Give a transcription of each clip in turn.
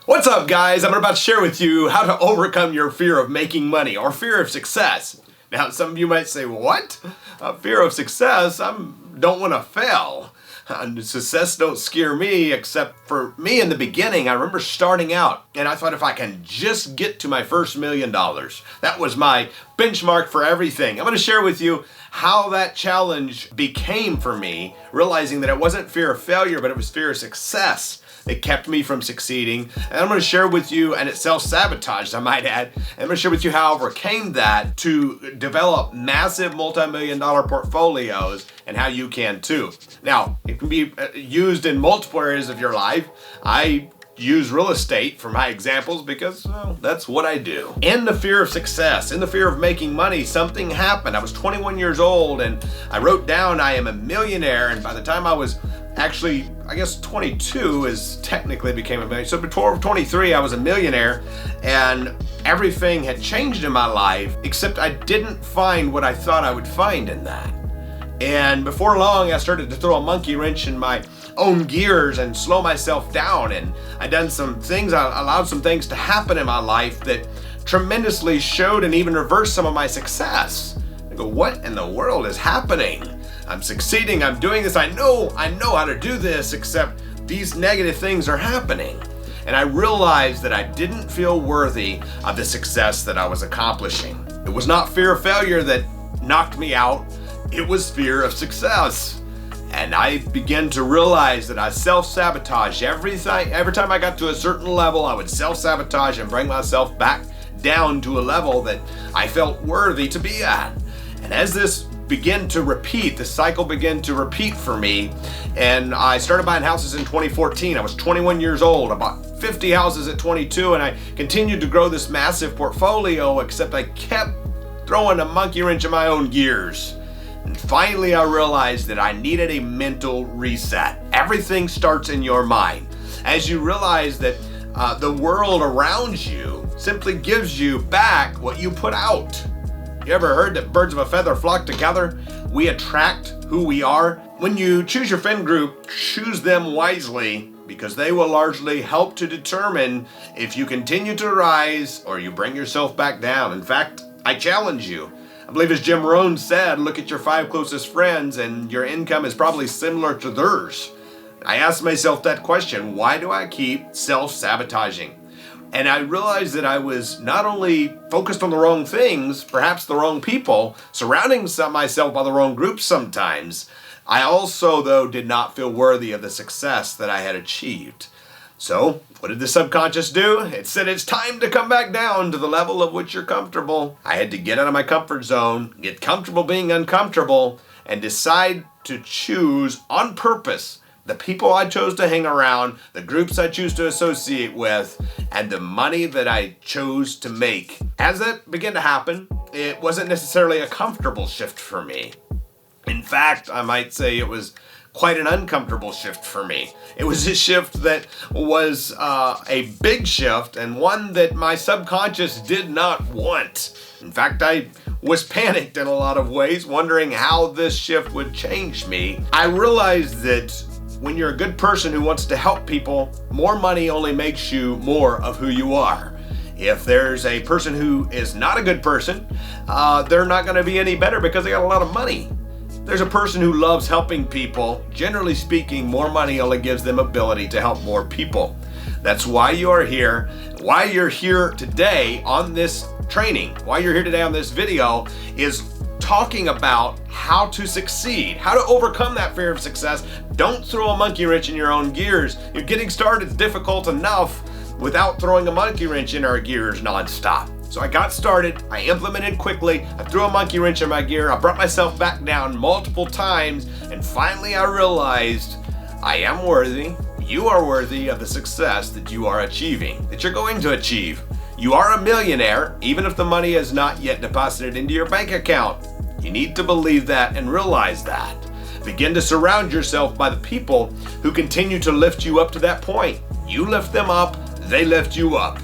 What's up, guys? I'm about to share with you how to overcome your fear of making money or fear of success. Now, some of you might say, what? Fear of success? I don't want to fail. Success don't scare me, except for me in the beginning. I remember starting out and I thought if I can just get to my first $1 million, that was my benchmark for everything. I'm going to share with you how that challenge became for me, realizing that it wasn't fear of failure, but it was fear of success that kept me from succeeding. And I'm going to share with you, and it's self-sabotage, I might add, and I'm going to share with you how I overcame that to develop massive multi-million-dollar portfolios and how you can too. Now, it can be used in multiple areas of your life. I use real estate for my examples because, well, that's what I do. In the fear of success, in the fear of making money, something happened. I was 21 years old and I wrote down I am a millionaire, and by the time I was actually, I guess 22 is technically became a millionaire. So before 23, I was a millionaire and everything had changed in my life, except I didn't find what I thought I would find in that. And before long, I started to throw a monkey wrench in my own gears and slow myself down. And I done some things, I allowed some things to happen in my life that tremendously showed and even reversed some of my success. I go, what in the world is happening? I'm succeeding, I'm doing this, I know how to do this, except these negative things are happening. And I realized that I didn't feel worthy of the success that I was accomplishing. It was not fear of failure that knocked me out, it was fear of success. And I began to realize that I self-sabotage everything. Every time I got to a certain level, I would self-sabotage and bring myself back down to a level that I felt worthy to be at. And as this began to repeat, the cycle began to repeat for me, and I started buying houses in 2014. I was 21 years old. I bought 50 houses at 22, and I continued to grow this massive portfolio, except I kept throwing a monkey wrench in my own gears. And finally, I realized that I needed a mental reset. Everything starts in your mind. As you realize that the world around you simply gives you back what you put out. You ever heard that birds of a feather flock together? We attract who we are. When you choose your friend group, choose them wisely, because they will largely help to determine if you continue to rise or you bring yourself back down. In fact, I challenge you. I believe as Jim Rohn said, look at your 5 closest friends and your income is probably similar to theirs. I asked myself that question, why do I keep self-sabotaging? And I realized that I was not only focused on the wrong things, perhaps the wrong people, surrounding myself by the wrong groups sometimes. I also, though, did not feel worthy of the success that I had achieved. So, what did the subconscious do? It said it's time to come back down to the level of which you're comfortable. I had to get out of my comfort zone, get comfortable being uncomfortable, and decide to choose on purpose the people I chose to hang around, the groups I choose to associate with, and the money that I chose to make. As that began to happen, it wasn't necessarily a comfortable shift for me. In fact, I might say it was quite an uncomfortable shift for me. It was a shift that was a big shift and one that my subconscious did not want. In fact, I was panicked in a lot of ways, wondering how this shift would change me. I realized that when you're a good person who wants to help people, more money only makes you more of who you are. If there's a person who is not a good person, they're not going to be any better because they got a lot of money. There's a person who loves helping people. Generally speaking, more money only gives them ability to help more people. That's why you are here. Why you're here today on this training, why you're here today on this video is talking about how to succeed, how to overcome that fear of success. Don't throw a monkey wrench in your own gears. You're getting started is difficult enough without throwing a monkey wrench in our gears nonstop. So I got started, I implemented quickly, I threw a monkey wrench in my gear, I brought myself back down multiple times, and finally I realized I am worthy, you are worthy of the success that you are achieving, that you're going to achieve. You are a millionaire, even if the money is not yet deposited into your bank account. You need to believe that and realize that. Begin to surround yourself by the people who continue to lift you up to that point. You lift them up, they lift you up.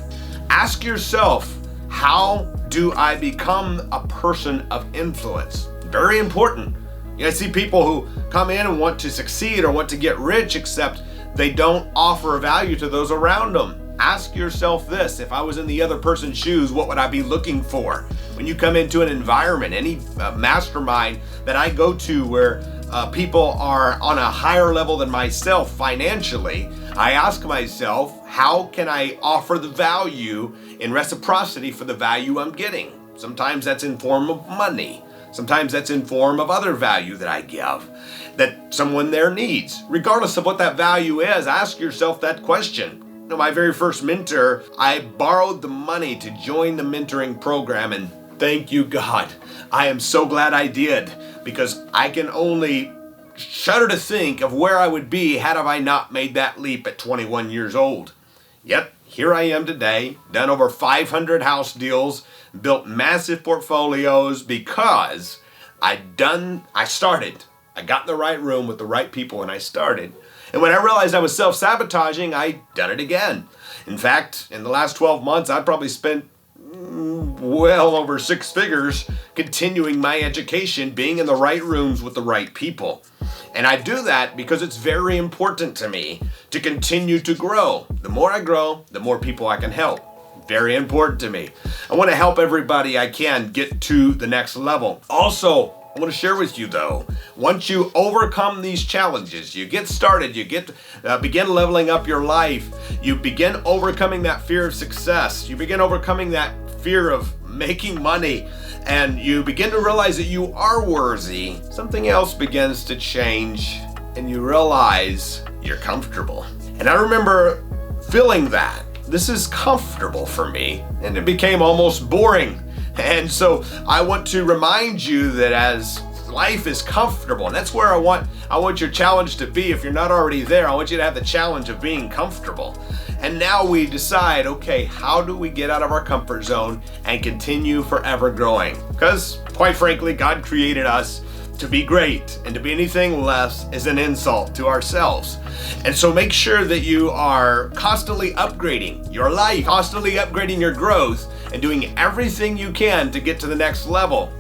Ask yourself, how do I become a person of influence? Very important. I see people who come in and want to succeed or want to get rich, except they don't offer value to those around them. ask yourself this: if I was in the other person's shoes, what would I be looking for? When you come into an environment, any mastermind that I go to where people are on a higher level than myself financially, I ask myself, how can I offer the value in reciprocity for the value I'm getting? Sometimes that's in form of money. Sometimes that's in form of other value that I give that someone there needs. Regardless of what that value is, ask yourself that question. You know, my very first mentor, I borrowed the money to join the mentoring program, and thank you, God. I am so glad I did, because I can only shudder to think of where I would be had I not made that leap at 21 years old. Yet, here I am today, done over 500 house deals, built massive portfolios because I started. I got in the right room with the right people and I started. And when I realized I was self-sabotaging, I done it again. In fact, in the last 12 months, I probably spent well over 6 figures continuing my education, being in the right rooms with the right people. And I do that because it's very important to me to continue to grow. The more I grow, the more people I can help. Very important to me. I want to help everybody I can get to the next level. Also, I want to share with you though, once you overcome these challenges, you get started, you begin leveling up your life, you begin overcoming that fear of success, you begin overcoming that fear of making money, and you begin to realize that you are worthy, something else begins to change and you realize you're comfortable. And I remember feeling that. This is comfortable for me, and it became almost boring. And so I want to remind you that as life is comfortable, and that's where I want your challenge to be. If you're not already there, I want you to have the challenge of being comfortable. And now we decide, okay, how do we get out of our comfort zone and continue forever growing? Because quite frankly, God created us to be great, and to be anything less is an insult to ourselves. And so make sure that you are constantly upgrading your life, constantly upgrading your growth, and doing everything you can to get to the next level.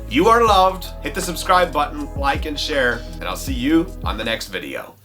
You are loved. Hit the subscribe button, like and share, and I'll see you on the next video.